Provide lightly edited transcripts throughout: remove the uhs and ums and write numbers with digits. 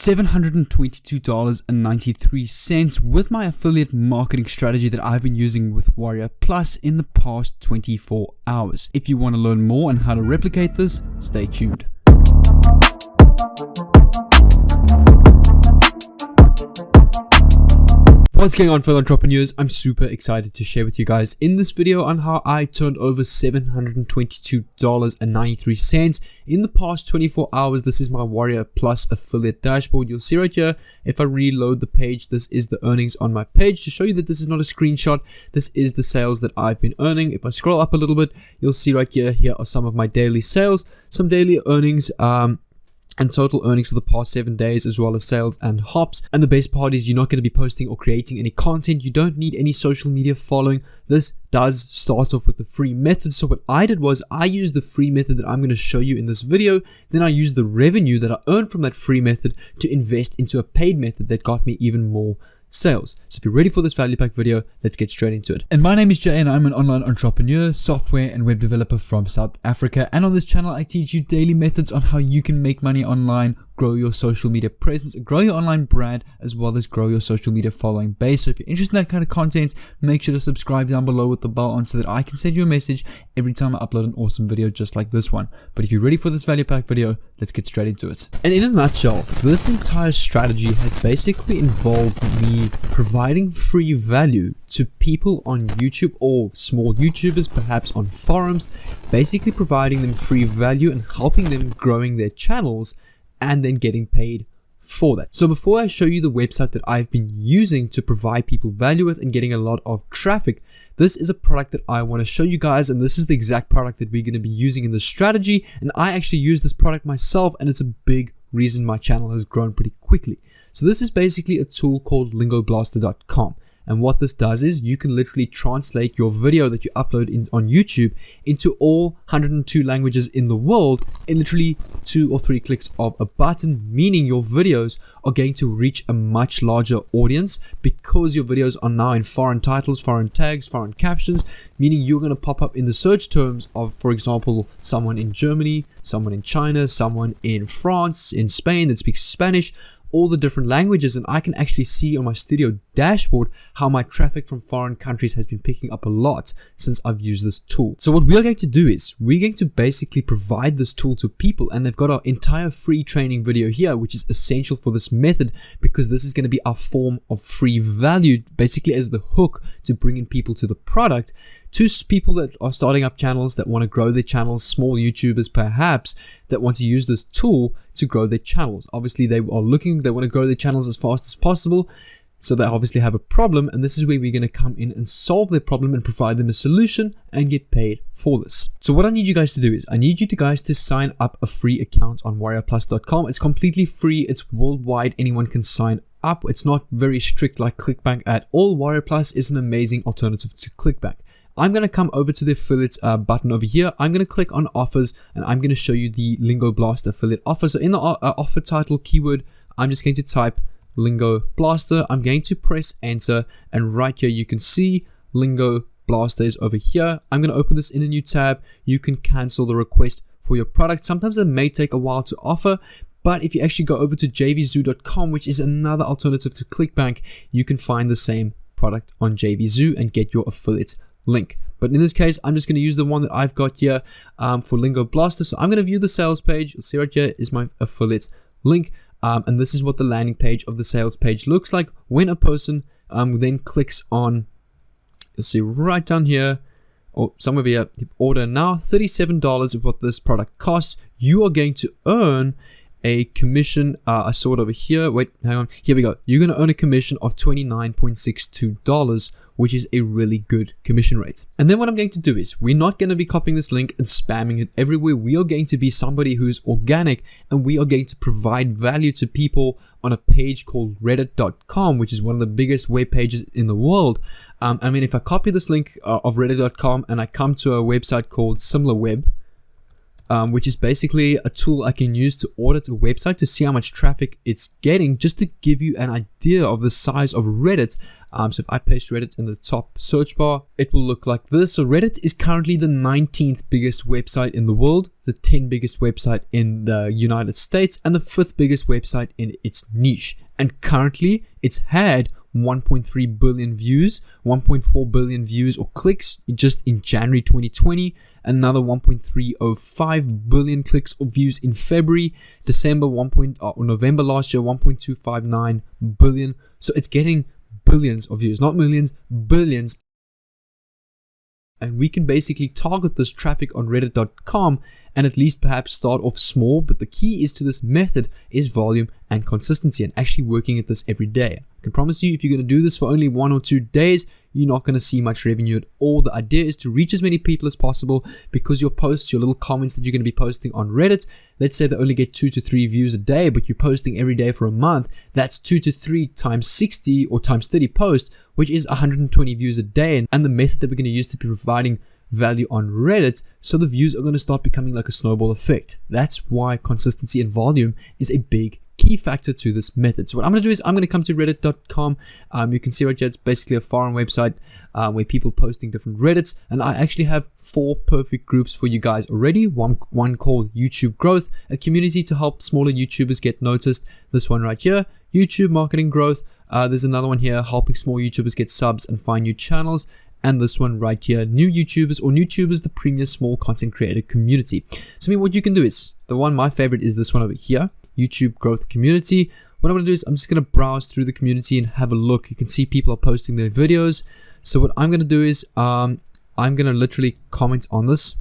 $722.93 with my affiliate marketing strategy that I've been using with Warrior Plus in the past 24 hours. If you want to learn more on how to replicate this, stay tuned. What's going on, fellow entrepreneurs? I'm super excited to share with you guys in this video on how I turned over $722.93 in the past 24 hours. This is my Warrior Plus affiliate dashboard. You'll see right here, if I reload the page, this is the earnings on my page to show you that this is not a screenshot. This is the sales that I've been earning. If I scroll up a little bit, you'll see right here are some of my daily sales, some daily earnings, and total earnings for the past 7 days, as well as sales and hops. And the best part is you're not going to be posting or creating any content. You don't need any social media following. This does start off with the free method. So what I did was I used the free method that I'm going to show you in this video. Then I used the revenue that I earned from that free method to invest into a paid method that got me even more sales. So if you're ready for this value pack video, let's get straight into it. And my name is Jay, and I'm an online entrepreneur, software and web developer from South Africa. And on this channel, I teach you daily methods on how you can make money online, grow your social media presence, grow your online brand, as well as grow your social media following base. So if you're interested in that kind of content, make sure to subscribe down below with the bell on so that I can send you a message every time I upload an awesome video just like this one. But if you're ready for this value pack video, let's get straight into it. And in a nutshell, this entire strategy has basically involved me providing free value to people on YouTube or small YouTubers, perhaps on forums, basically providing them free value and helping them growing their channels and then getting paid for that. So before I show you the website that I've been using to provide people value with and getting a lot of traffic, this is a product that I want to show you guys, and this is the exact product that we're going to be using in this strategy. And I actually use this product myself, and it's a big reason my channel has grown pretty quickly. So this is basically a tool called lingoblaster.com. And what this does is you can literally translate your video that you upload on YouTube into all 102 languages in the world in literally 2 or 3 clicks of a button, meaning your videos are going to reach a much larger audience because your videos are now in foreign titles, foreign tags, foreign captions, meaning you're going to pop up in the search terms of, for example, someone in Germany, someone in China, someone in France, in Spain that speaks Spanish, all the different languages. And I can actually see on my studio dashboard how my traffic from foreign countries has been picking up a lot since I've used this tool. So what we're going to do is we're going to basically provide this tool to people, and they've got our entire free training video here, which is essential for this method because this is going to be our form of free value, basically as the hook to bring in people to the product, to people that are starting up channels, that want to grow their channels, small YouTubers perhaps, that want to use this tool to grow their channels. Obviously they want to grow their channels as fast as possible, so they obviously have a problem, and this is where we're going to come in and solve their problem and provide them a solution and get paid for this. So what I need you guys to do is I need you guys to sign up a free account on warriorplus.com. It's completely free. It's worldwide. Anyone can sign up. It's not very strict like ClickBank at all. Warrior Plus is an amazing alternative to ClickBank. I'm going to come over to the affiliate button over here. I'm going to click on offers, and I'm going to show you the Lingo Blaster affiliate offer. So in the offer title keyword, I'm just going to type Lingo Blaster. I'm going to press enter, and right here you can see Lingo Blaster is over here. I'm going to open this in a new tab. You can cancel the request for your product. Sometimes it may take a while to offer, but if you actually go over to jvzoo.com, which is another alternative to ClickBank, you can find the same product on JVZoo and get your affiliate link. But in this case, I'm just going to use the one that I've got here for Lingo Blaster. So I'm going to view the sales page. You'll see right here is my affiliate link. And this is what the landing page of the sales page looks like when a person then clicks on, you'll see right down here, or somewhere here, order now, $37 is what this product costs. You are going to earn a commission. I saw it over here. Wait, hang on. Here we go. You're going to earn a commission of $29.62, which is a really good commission rate. And then what I'm going to do is we're not going to be copying this link and spamming it everywhere. We are going to be somebody who's organic, and we are going to provide value to people on a page called reddit.com, which is one of the biggest web pages in the world. I mean, if I copy this link of reddit.com and I come to a website called SimilarWeb, which is basically a tool I can use to audit a website to see how much traffic it's getting, just to give you an idea of the size of Reddit. So if I paste Reddit in the top search bar, it will look like this. So Reddit is currently the 19th biggest website in the world, the 10th biggest website in the United States, and the 5th biggest website in its niche. And currently it's had 1.3 billion views, 1.4 billion views or clicks just in January 2020, another 1.305 billion clicks or views in February, November last year, 1.259 billion. So it's getting billions of views, not millions, billions. And we can basically target this traffic on reddit.com and at least perhaps start off small. But the key is to this method is volume and consistency and actually working at this every day. I can promise you, if you're going to do this for only 1 or 2 days, you're not going to see much revenue at all. The idea is to reach as many people as possible, because your posts, your little comments that you're going to be posting on Reddit, let's say they only get 2 to 3 views a day, but you're posting every day for a month. That's 2 to 3 times 60 or times 30 posts, which is 120 views a day. And the method that we're going to use to be providing value on Reddit, so the views are going to start becoming like a snowball effect. That's why consistency and volume is a big key factor to this method. So what I'm going to do is I'm going to come to reddit.com. You can see right here, it's basically a foreign website where people posting different Reddits, and I actually have 4 perfect groups for you guys already. One called YouTube Growth, a community to help smaller YouTubers get noticed. This one right here, YouTube Marketing Growth. There's another one here, helping small YouTubers get subs and find new channels. And this one right here, new YouTubers, or YouTubers, the premier small content creator community. So what you can do is, my favorite is this one over here, YouTube Growth Community. What I'm going to do is I'm just going to browse through the community and have a look. You can see people are posting their videos. So what I'm going to do is I'm going to literally comment on this.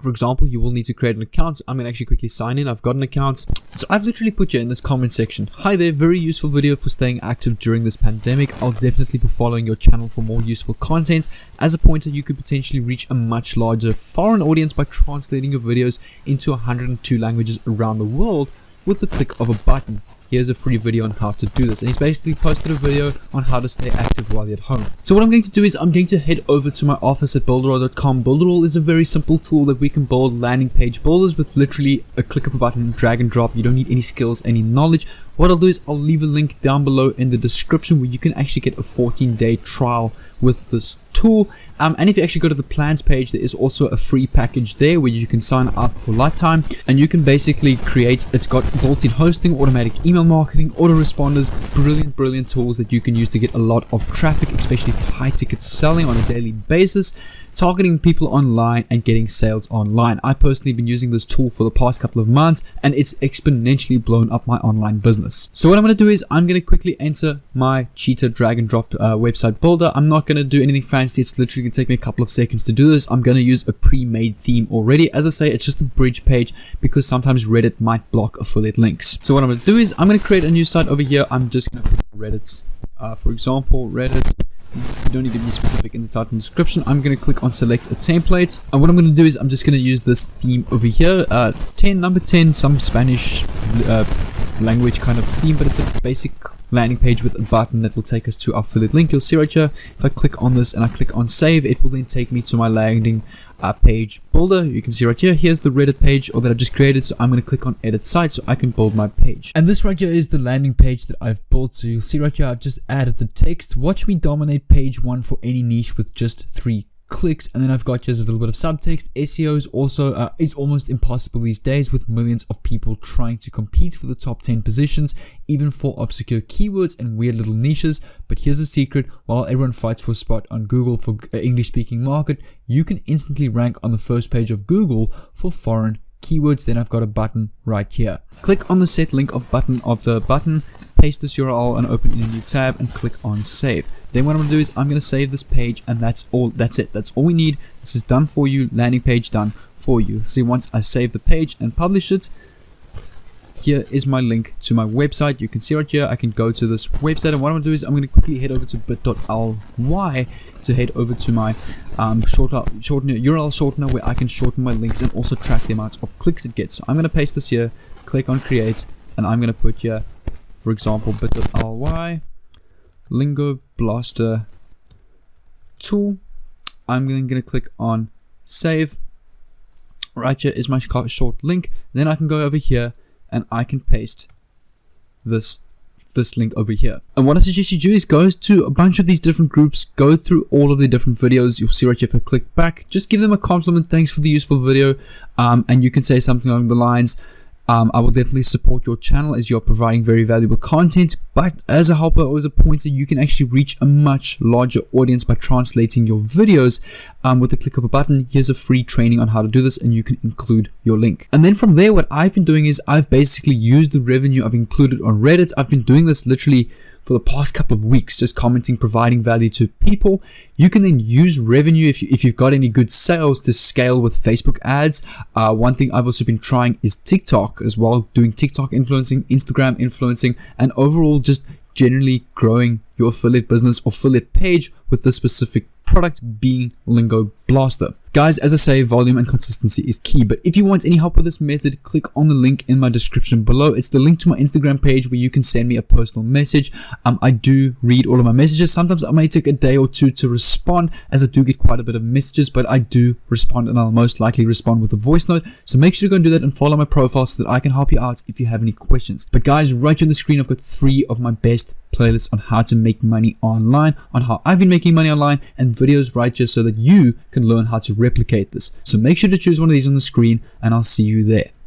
For example, you will need to create an account. So I'm going to actually quickly sign in. I've got an account. So I've literally put you in this comment section. Hi there, very useful video for staying active during this pandemic. I'll definitely be following your channel for more useful content. As a pointer, you could potentially reach a much larger foreign audience by translating your videos into 102 languages around the world with the click of a button. Here's a free video on how to do this. And he's basically posted a video on how to stay active while you're at home. So what I'm going to do is I'm going to head over to my office at builderall.com. Builderall is a very simple tool that we can build landing page builders with literally a click of a button, drag and drop. You don't need any skills, any knowledge. What I'll do is I'll leave a link down below in the description where you can actually get a 14-day trial with this tool. And if you actually go to the plans page, there is also a free package there where you can sign up for lifetime, and you can basically create, it's got built-in hosting, automatic email marketing, autoresponders, brilliant tools that you can use to get a lot of traffic, especially high ticket selling on a daily basis, targeting people online and getting sales online. I personally been using this tool for the past couple of months, and it's exponentially blown up my online business. So what I'm going to do is I'm going to quickly enter my Cheetah drag and drop website builder. I'm not going to do anything fancy. It's literally going to take me a couple of seconds to do this. I'm going to use a pre-made theme already. As I say, it's just a bridge page because sometimes Reddit might block affiliate links. So what I'm going to do is I'm going to create a new site over here. I'm just going to put Reddit, for example, Reddit. You don't need to be specific in the title and description. I'm going to click on select a template, and what I'm going to do is I'm just going to use this theme over here, number 10, some Spanish language kind of theme, but it's a basic landing page with a button that will take us to our affiliate link. You'll see right here, if I click on this and I click on save, it will then take me to my landing page builder. You can see right here, here's the Reddit page that I just created. So I'm going to click on edit site so I can build my page. And this right here is the landing page that I've built. So you'll see right here, I've just added the text. Watch me dominate page 1 for any niche with just 3 clicks. And then I've got just a little bit of subtext. SEO is also is almost impossible these days with millions of people trying to compete for the top 10 positions, even for obscure keywords and weird little niches. But here's the secret: while everyone fights for a spot on Google for English speaking market, you can instantly rank on the first page of Google for foreign keywords. Then I've got a button right here. Click on the set link of the button, paste this URL and open in a new tab and click on save. Then what I'm going to do is I'm going to save this page, and that's it. That's all we need. This is done for you. Landing page done for you. See, once I save the page and publish it, here is my link to my website. You can see right here, I can go to this website, and what I'm going to do is I'm going to quickly head over to bit.ly to head over to my URL shortener where I can shorten my links and also track the amount of clicks it gets. So I'm going to paste this here, click on create, and I'm going to put here, for example, bit.ly Lingo Blaster tool. I'm going to click on save. Right here is my short link. Then I can go over here and I can paste this this link over here. And what I suggest you do is go to a bunch of these different groups, go through all of the different videos. You'll see right here if I click back, just give them a compliment, thanks for the useful video, and you can say something along the lines, I will definitely support your channel as you're providing very valuable content, but as a helper or as a pointer, you can actually reach a much larger audience by translating your videos with the click of a button. Here's a free training on how to do this, and you can include your link. And then from there, what I've been doing is I've basically used the revenue I've included on Reddit. I've been doing this literally for the past couple of weeks, just commenting, providing value to people. You can then use revenue if you've got any good sales to scale with Facebook ads. One thing I've also been trying is TikTok as well, doing TikTok influencing, Instagram influencing, and overall just generally growing your affiliate business or affiliate page with this specific product being Lingo Blaster. Guys, as I say, volume and consistency is key, but if you want any help with this method, click on the link in my description below. It's the link to my Instagram page where you can send me a personal message. I do read all of my messages. Sometimes I may take a day or two to respond, as I do get quite a bit of messages, but I do respond, and I'll most likely respond with a voice note. So make sure to go and do that and follow my profile so that I can help you out if you have any questions. But guys, right here on the screen, I've got 3 of my best playlists on how to make money online, on how I've been making money online, and videos right here so that you can learn how to replicate this. So make sure to choose one of these on the screen, and I'll see you there.